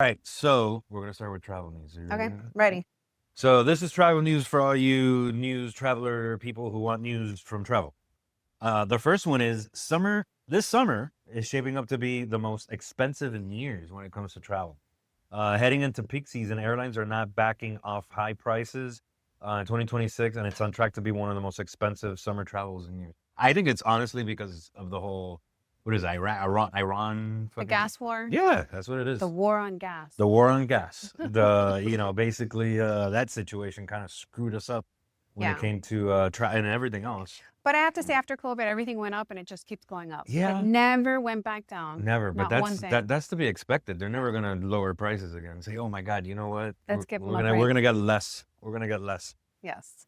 All right, so we're gonna start with travel news. Are you Okay, ready? ready. So this is travel news for all you news traveler people who want news from travel. The first one is summer. This summer is shaping up to be the most expensive in years when it comes to travel. Heading into peak season, airlines are not backing off high prices in 2026, and it's on track to be one of the most expensive summer travels in years. I think it's honestly because of the whole, what is it, Iran The fucking, gas war. yeah, that's what it is. The war on gas. The war on gas. Basically, that situation kind of screwed us up when it Yeah. came to and everything else. But I have to say, after COVID, everything went up and it just keeps going up. Yeah. It never went back down. Never, but Not one thing. that's to be expected. They're never gonna lower prices again. Say, oh my God, you know what? Let's give them we're a gonna break. get less. We're gonna get less. Yes.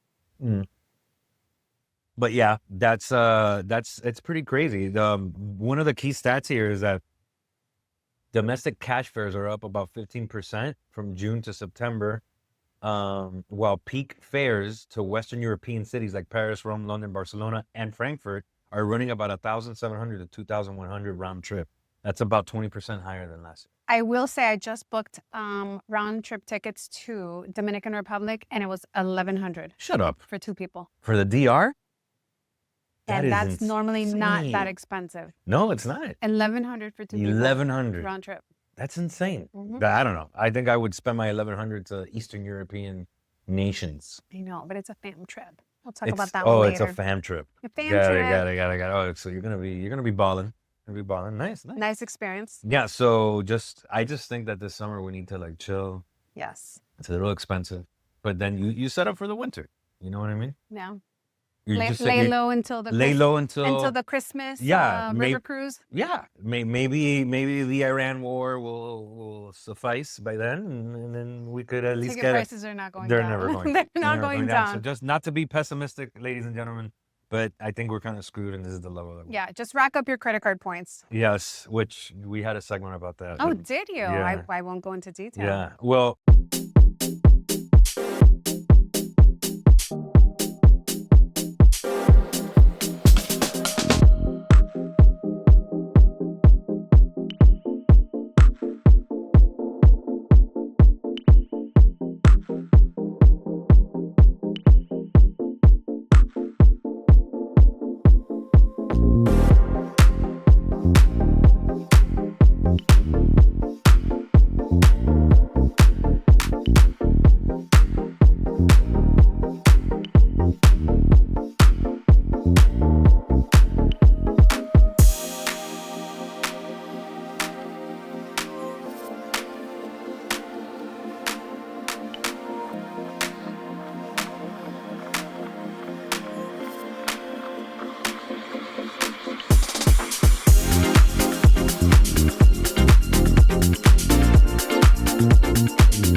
But yeah, that's it's pretty crazy. One of the key stats here is that domestic cash fares are up about 15% from June to September, while peak fares to Western European cities like Paris, Rome, London, Barcelona, and Frankfurt are running about 1,700 to 2,100 round trip. That's about 20% higher than last year. I will say I just booked round trip tickets to Dominican Republic and it was 1,100 Shut up. for 2 people. For the DR? That And is that's normally not insane. that expensive. No, it's not. 1,100 for 2 people. 1,100. Round trip. That's insane. Mhm. I don't know. I think I would spend my 1,100 to Eastern European nations. I know, but it's a fam trip. We'll talk about that Oh, one it's later. a fam trip. A fam Got trip. it. Oh, so you're gonna be balling. You're gonna be balling. Nice. Nice experience. Yeah. So I just think that this summer we need to like chill. Yes. It's a little expensive, but then you set up for the winter. You know what I mean? Yeah. You Lay low until the until the Christmas river cruise. Yeah, maybe the Iran war will suffice by then, and then we could at least Ticket get prices are not going They're down. never going. They're They're not never going So down. just not to be pessimistic, ladies and gentlemen, but I think we're kind of screwed, and this is the level that we're. Yeah, just rack up your credit card points. Yes, which we had a segment about that. Oh, but did you? yeah. I won't go into detail. Yeah. Well.